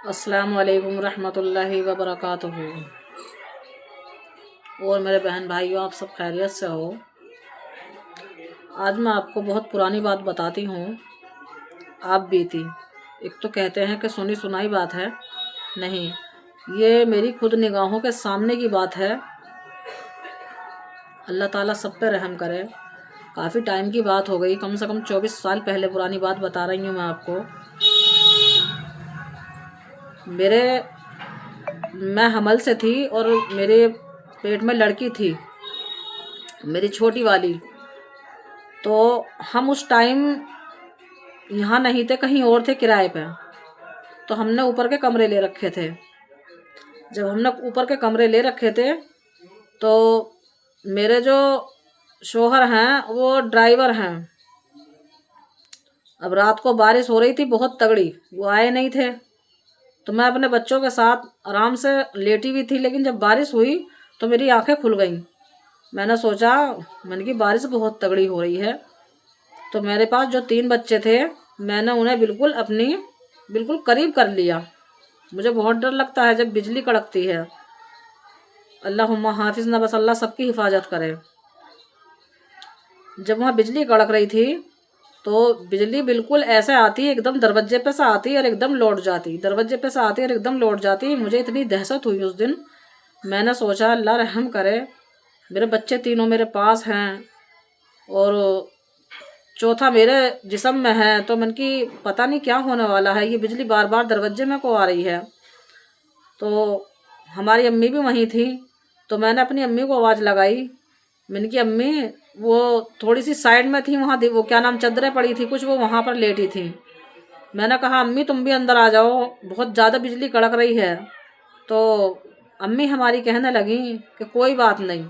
السلام علیکم ورحمۃ اللہ وبرکاتہ۔ اور میرے بہن بھائیوں، آپ سب خیریت سے ہو؟ آج میں آپ کو بہت پرانی بات بتاتی ہوں، آپ بیتی۔ ایک تو کہتے ہیں کہ سنی سنائی بات ہے، نہیں، یہ میری خود نگاہوں کے سامنے کی بات ہے۔ اللہ تعالیٰ سب پہ رحم کرے۔ کافی ٹائم کی بات ہو گئی، کم سے کم 24 سال پہلے پرانی بات بتا رہی ہوں میں آپ کو۔ میں حمل سے تھی اور میرے پیٹ میں لڑکی تھی، میری چھوٹی والی۔ تو ہم اس ٹائم یہاں نہیں تھے، کہیں اور تھے کرائے پہ۔ تو ہم نے اوپر کے کمرے لے رکھے تھے۔ جب ہم نے اوپر کے کمرے لے رکھے تھے تو میرے جو شوہر ہیں وہ ڈرائیور ہیں۔ اب رات کو بارش ہو رہی تھی بہت تگڑی، وہ آئے نہیں تھے، تو میں اپنے بچوں کے ساتھ آرام سے لیٹی ہوئی تھی۔ لیکن جب بارش ہوئی تو میری آنکھیں کھل گئیں۔ میں نے سوچا، میں نے کہ بارش بہت تگڑی ہو رہی ہے۔ تو میرے پاس جو 3 بچے تھے، میں نے انہیں بالکل قریب کر لیا۔ مجھے بہت ڈر لگتا ہے جب بجلی کڑکتی ہے۔ اللہم حافظ نہ، بس اللہ سب کی حفاظت کرے۔ جب وہاں بجلی کڑک رہی تھی تو بجلی بالکل ایسے آتی، ایک دم دروازے پہ سے آتی اور ایک دم لوٹ جاتی، دروازے پہ سے آتی اور ایک دم لوٹ جاتی۔ مجھے اتنی دہشت ہوئی اس دن، میں نے سوچا اللہ رحم کرے، میرے بچے تینوں میرے پاس ہیں اور چوتھا میرے جسم میں ہے، تو من کی پتہ نہیں کیا ہونے والا ہے، یہ بجلی بار بار دروازے میں کو آ رہی ہے۔ تو ہماری امی بھی وہیں تھی، تو میں نے اپنی امی کو آواز لگائی، میں نے کی امی، وہ تھوڑی سی سائڈ میں تھی، وہاں وہ کیا نام چادریں پڑی تھی کچھ، وہ وہاں پر لیٹی تھی۔ میں نے کہا امی تم بھی اندر آ جاؤ، بہت زیادہ بجلی کڑک رہی ہے۔ تو امی ہماری کہنے لگیں کہ کوئی بات نہیں،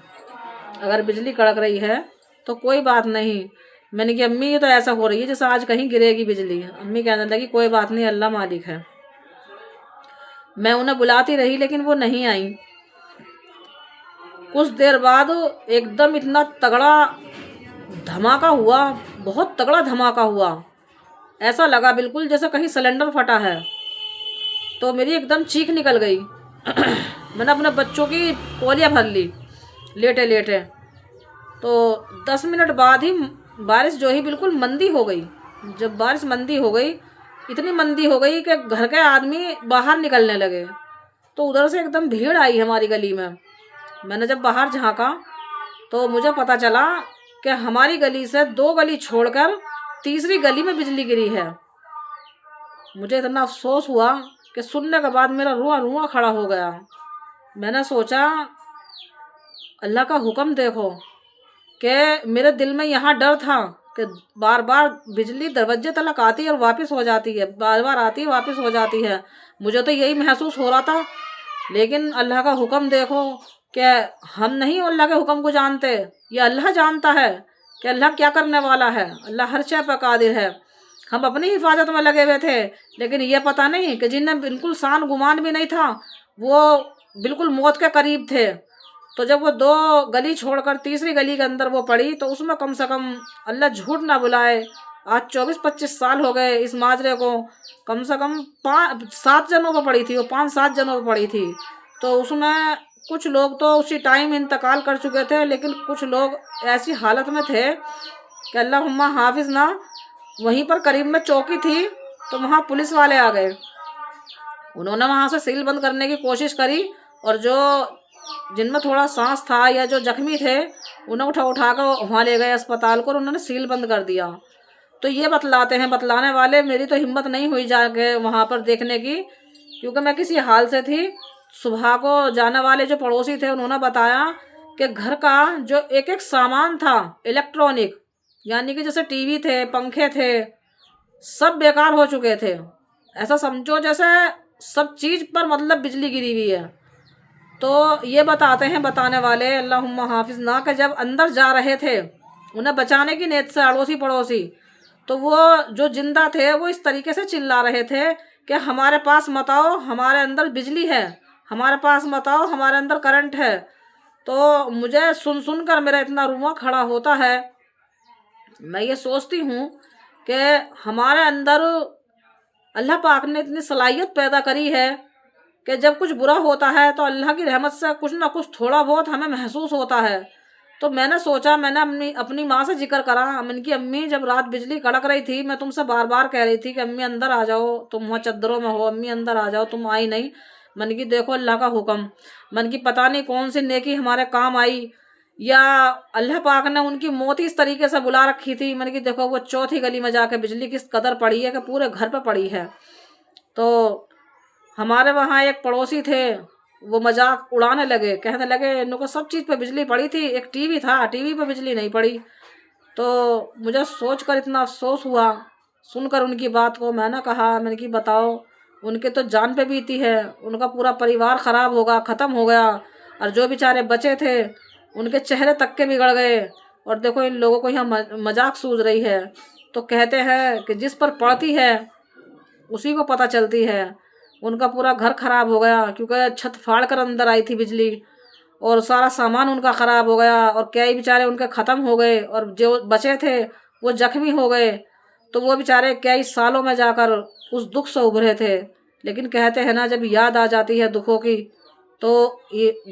اگر بجلی کڑک رہی ہے تو کوئی بات نہیں۔ میں نے کہا امی یہ تو ایسا ہو رہی ہے جیسے آج کہیں گرے گی بجلی۔ امی کہنے لگی کوئی بات نہیں، اللہ مالک ہے۔ میں انہیں بلاتی رہی لیکن وہ نہیں آئیں۔ کچھ دیر بعد ایک دم اتنا تگڑا دھماکہ ہوا، بہت تگڑا دھماکہ ہوا، ایسا لگا بالکل جیسے کہیں سلنڈر پھٹا ہے۔ تو میری ایک دم چیخ نکل گئی۔ میں نے اپنے بچوں کی پولیاں بھر لی لیٹے لیٹے۔ تو 10 منٹ بعد ہی بارش جو ہی بالکل مندی ہو گئی۔ جب بارش مندی ہو گئی، اتنی مندی ہو گئی کہ گھر کے آدمی باہر نکلنے لگے۔ تو ادھر سے ایک دم بھیڑ آئی ہماری گلی میں۔ میں نے جب باہر جھانکا تو مجھے پتا چلا کہ ہماری گلی سے 2 گلی چھوڑ کر تیسری گلی میں بجلی گری ہے۔ مجھے اتنا افسوس ہوا کہ سننے کے بعد میرا رواں کھڑا ہو گیا۔ میں نے سوچا اللہ کا حکم دیکھو، کہ میرے دل میں یہاں ڈر تھا کہ بار بار بجلی دروازے تلک آتی اور واپس ہو جاتی ہے، بار بار آتی واپس ہو جاتی ہے، مجھے تو یہی محسوس ہو رہا تھا۔ لیکن اللہ کا حکم دیکھو کہ ہم نہیں اللہ کے حکم کو جانتے، یہ اللہ جانتا ہے کہ اللہ کیا کرنے والا ہے۔ اللہ ہر شے پہ قادر ہے۔ ہم اپنی حفاظت میں لگے ہوئے تھے، لیکن یہ پتہ نہیں کہ جنہیں بالکل سان گمان بھی نہیں تھا، وہ بالکل موت کے قریب تھے۔ تو جب وہ 2 گلی چھوڑ کر تیسری گلی کے اندر وہ پڑی، تو اس میں کم سے کم اللہ جھوٹ نہ بلائے، آج 24-25 سال ہو گئے اس ماجرے کو، کم سے کم 7 جنوں پہ پڑی تھی، وہ 5-7 جنوں پہ پڑی تھی۔ تو اس میں کچھ لوگ تو اسی ٹائم انتقال کر چکے تھے، لیکن کچھ لوگ ایسی حالت میں تھے کہ اللہم حافظ نہ، وہیں پر قریب میں چوکی تھی تو وہاں پولیس والے آ گئے، انہوں نے وہاں سے سیل بند کرنے کی کوشش کری، اور جن میں تھوڑا سانس تھا یا جو زخمی تھے انہیں اٹھا کر وہاں لے گئے اسپتال کو، اور انہوں نے سیل بند کر دیا۔ تو یہ بتلانے والے، میری تو ہمت نہیں ہوئی جا کے وہاں پر دیکھنے کی، کیونکہ میں کسی حال سے تھی۔ صبح کو جانے والے جو پڑوسی تھے انہوں نے بتایا کہ گھر کا جو ایک سامان تھا الیکٹرانک، یعنی کہ جیسے ٹی وی تھے، پنکھے تھے، سب بیکار ہو چکے تھے۔ ایسا سمجھو جیسے سب چیز پر مطلب بجلی گری ہوئی ہے۔ تو یہ بتانے والے اللہم حافظ نہ، کہ جب اندر جا رہے تھے انہیں بچانے کی نیت سے اڑوسی پڑوسی، تو وہ جو زندہ تھے وہ اس طریقے سے چلا رہے تھے کہ ہمارے پاس مت آؤ، ہمارے اندر بجلی ہے، ہمارے پاس مت آؤ، ہمارے اندر کرنٹ ہے۔ تو مجھے سن کر میرا اتنا رواں کھڑا ہوتا ہے۔ میں یہ سوچتی ہوں کہ ہمارے اندر اللہ پاک نے اتنی صلاحیت پیدا کری ہے کہ جب کچھ برا ہوتا ہے تو اللہ کی رحمت سے کچھ نہ کچھ تھوڑا بہت ہمیں محسوس ہوتا ہے۔ تو میں نے سوچا، میں نے اپنی ماں سے ذکر کرا، من کی امی جب رات بجلی کڑک رہی تھی میں تم سے بار بار کہہ رہی تھی کہ امی اندر آ جاؤ، تم وہاں چدروں میں ہو، امی اندر آ جاؤ، تم آئی نہیں۔ من کی دیکھو اللہ کا حکم، من کی پتہ نہیں کون سی نیکی ہمارے کام آئی، یا اللہ پاک نے ان کی موت اس طریقے سے بلا رکھی تھی۔ من کی دیکھو وہ چوتھی گلی میں جا کے بجلی کس قدر پڑی ہے کہ پورے گھر پہ پڑی ہے۔ تو ہمارے وہاں ایک پڑوسی تھے، وہ مذاق اڑانے لگے، کہنے لگے ان کو سب چیز پہ بجلی پڑی تھی، ایک ٹی وی تھا، ٹی وی پہ بجلی نہیں پڑی۔ تو مجھے سوچ کر اتنا افسوس ہوا، سن کر ان کی بات کو۔ میں نے کہا، میں نے کہ بتاؤ، ان کے تو جان پہ بیتی ہے، ان کا پورا پریوار خراب ہوگا، ختم ہو گیا، اور جو بیچارے بچے تھے ان کے چہرے تک کے بگڑ گئے۔ اور دیکھو ان لوگوں کو یہاں مذاق سوز رہی ہے۔ تو کہتے ہیں کہ جس پر پڑتی ہے اسی کو پتہ چلتی ہے۔ ان کا پورا گھر خراب ہو گیا، کیونکہ چھت پھاڑ کر اندر آئی تھی بجلی، اور سارا سامان ان کا خراب ہو گیا، اور کئی بیچارے ان کے ختم ہو گئے، اور جو بچے تھے وہ زخمی ہو گئے۔ تو وہ بیچارے کئی سالوں میں جا کر اس دکھ سے ابھرے تھے۔ لیکن کہتے ہیں نا، جب یاد آ جاتی ہے دکھوں کی، تو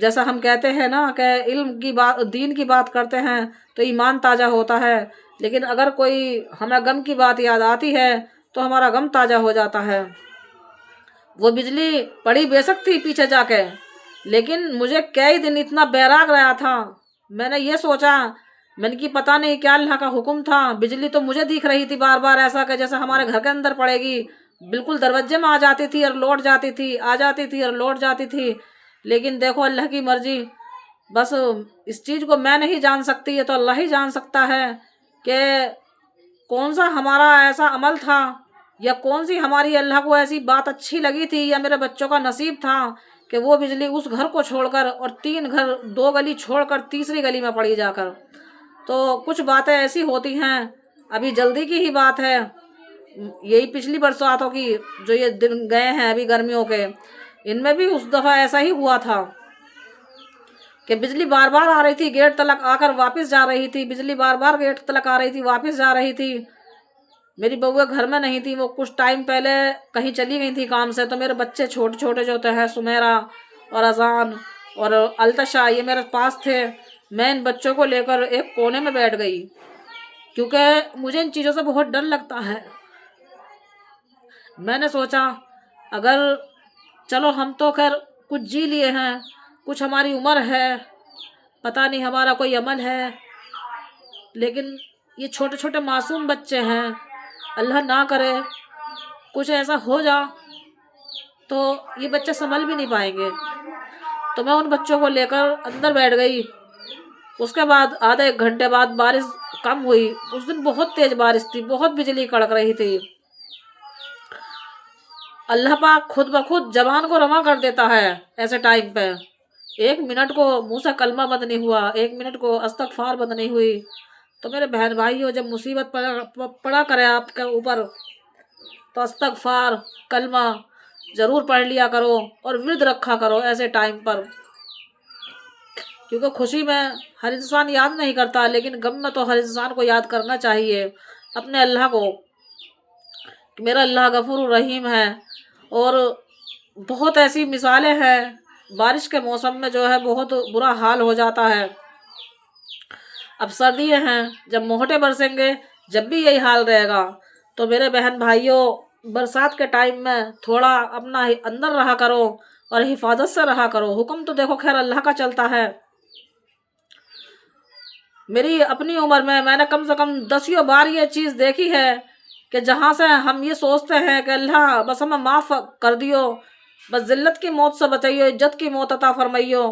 جیسا ہم کہتے ہیں نا کہ علم کی بات، دین کی بات کرتے ہیں تو ایمان تازہ ہوتا ہے، لیکن اگر کوئی ہمیں غم کی بات یاد آتی ہے تو ہمارا غم تازہ ہو جاتا ہے۔ وہ بجلی پڑی بے شک تھی پیچھے جا کے، لیکن مجھے کئی دن اتنا بیراگ رہا تھا۔ میں نے یہ سوچا، میں نے کہ پتہ نہیں کیا اللہ کا حکم تھا، بجلی تو مجھے دکھ رہی تھی بار بار ایسا کہ جیسے ہمارے گھر کے اندر پڑے گی، بالکل دروازے میں آ جاتی تھی اور لوٹ جاتی تھی، آ جاتی تھی اور لوٹ جاتی تھی۔ لیکن دیکھو اللہ کی مرضی، بس اس چیز کو میں نہیں جان سکتی، یہ تو اللہ ہی جان سکتا ہے کہ کون سا ہمارا ایسا عمل تھا، یا کون سی ہماری اللہ کو ایسی بات اچھی لگی تھی، یا میرے بچوں کا نصیب تھا کہ وہ بجلی اس گھر کو چھوڑ کر، اور 3 گھر 2 گلی چھوڑ کر تیسری گلی میں پڑی جا کر۔ تو کچھ باتیں ایسی ہوتی ہیں، ابھی جلدی کی ہی بات ہے، یہی پچھلی برساتوں کی جو یہ دن گئے ہیں ابھی گرمیوں کے، ان میں بھی اس دفعہ ایسا ہی ہوا تھا کہ بجلی بار بار آ رہی تھی، گیٹ تلک آ کر واپس جا رہی تھی، بجلی بار بار گیٹ تلک آ رہی تھی، واپس جا رہی تھی۔ میری بہویں گھر میں نہیں تھی، وہ کچھ ٹائم پہلے کہیں چلی گئی تھی کام سے۔ تو میرے بچے چھوٹے چھوٹے جو ہیں، سمیرا اور اذان اور التشا، یہ میرے پاس تھے۔ میں ان بچوں کو لے کر ایک کونے میں بیٹھ گئی، کیونکہ مجھے ان چیزوں سے بہت ڈر لگتا ہے۔ میں نے سوچا، اگر چلو ہم تو خیر کچھ جی لیے ہیں، کچھ ہماری عمر ہے، پتہ نہیں ہمارا کوئی عمل ہے، لیکن یہ چھوٹے چھوٹے معصوم بچے ہیں، اللہ نہ کرے کچھ ایسا ہو جا تو یہ بچے سنبھل بھی نہیں پائیں گے۔ تو میں ان بچوں کو لے کر اندر بیٹھ گئی۔ اس کے بعد آدھے 1 گھنٹے بعد بارش کم ہوئی۔ اس دن بہت تیز بارش تھی، بہت بجلی کڑک رہی تھی۔ اللہ پاک خود بخود زبان کو رواں کر دیتا ہے ایسے ٹائم پہ۔ 1 منٹ کو منہ سے کلمہ بند نہیں ہوا، 1 منٹ کو استغفار بند نہیں ہوئی۔ تو میرے بہن بھائیوں، جب مصیبت پڑا کرے آپ کے اوپر تو استغفار کلمہ ضرور پڑھ لیا کرو، اور ورد رکھا کرو ایسے ٹائم پر، کیونکہ خوشی میں ہر انسان یاد نہیں کرتا، لیکن غم میں تو ہر انسان کو یاد کرنا چاہیے اپنے اللہ کو، کہ میرا اللہ غفور الرحیم ہے۔ اور بہت ایسی مثالیں ہیں، بارش کے موسم میں جو ہے بہت برا حال ہو جاتا ہے۔ اب سردیاں ہیں، جب موہٹے برسیں گے جب بھی یہی حال رہے گا۔ تو میرے بہن بھائیوں، برسات کے ٹائم میں تھوڑا اپنا اندر رہا کرو اور حفاظت سے رہا کرو۔ حکم تو دیکھو خیر اللہ کا چلتا ہے۔ میری اپنی عمر میں نے کم سے کم 10 بار یہ چیز دیکھی ہے کہ جہاں سے ہم یہ سوچتے ہیں کہ اللہ بس ہمیں معاف کر دیو، بس ذلت کی موت سے بچائیو، عزت کی موت عطا فرمائیو،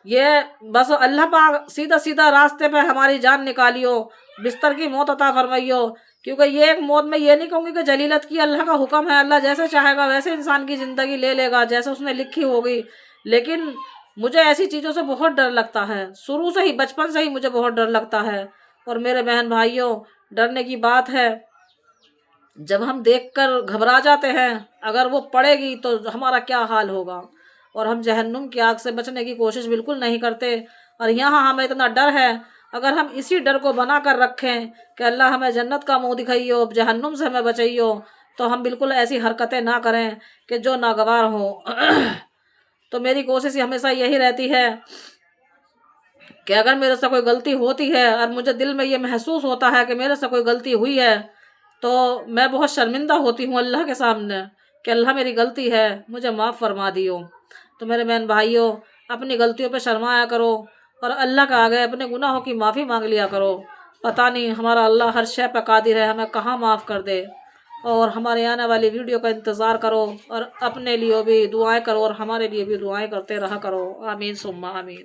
یہ بس اللہ پاک سیدھا سیدھا راستے پہ ہماری جان نکالیو، بستر کی موت عطا فرمائیو۔ کیونکہ یہ ایک موت میں یہ نہیں کہوں گی کہ جلیلت کی، اللہ کا حکم ہے، اللہ جیسے چاہے گا ویسے انسان کی زندگی لے لے گا، جیسے اس نے لکھی ہوگی۔ لیکن مجھے ایسی چیزوں سے بہت ڈر لگتا ہے، شروع سے ہی، بچپن سے ہی مجھے بہت ڈر لگتا ہے۔ اور میرے بہن بھائیوں، ڈرنے کی بات ہے، جب ہم دیکھ کر گھبرا جاتے ہیں، اگر وہ پڑے گی تو ہمارا کیا حال ہوگا، اور ہم جہنم کی آگ سے بچنے کی کوشش بالکل نہیں کرتے۔ اور یہاں ہمیں اتنا ڈر ہے، اگر ہم اسی ڈر کو بنا کر رکھیں کہ اللہ ہمیں جنت کا منہ دکھائیو، جہنم سے ہمیں بچائیو، تو ہم بالکل ایسی حرکتیں نہ کریں کہ جو ناگوار ہوں۔ تو میری کوشش ہمیشہ یہی رہتی ہے کہ اگر میرے سے کوئی غلطی ہوتی ہے اور مجھے دل میں یہ محسوس ہوتا ہے کہ میرے سے کوئی غلطی ہوئی ہے تو میں بہت شرمندہ ہوتی ہوں اللہ کے سامنے کہ اللہ میری غلطی ہے، مجھے معاف فرما دیو۔ تو میرے بہن بھائیوں، اپنی غلطیوں پہ شرمایا کرو اور اللہ کے آگے اپنے گناہوں کی معافی مانگ لیا کرو۔ پتہ نہیں ہمارا اللہ ہر شے پہ قادر ہے، ہمیں کہاں معاف کر دے۔ اور ہمارے آنے والی ویڈیو کا انتظار کرو اور اپنے لیے بھی دعائیں کرو اور ہمارے لیے بھی دعائیں کرتے رہا کرو۔ آمین ثم آمین۔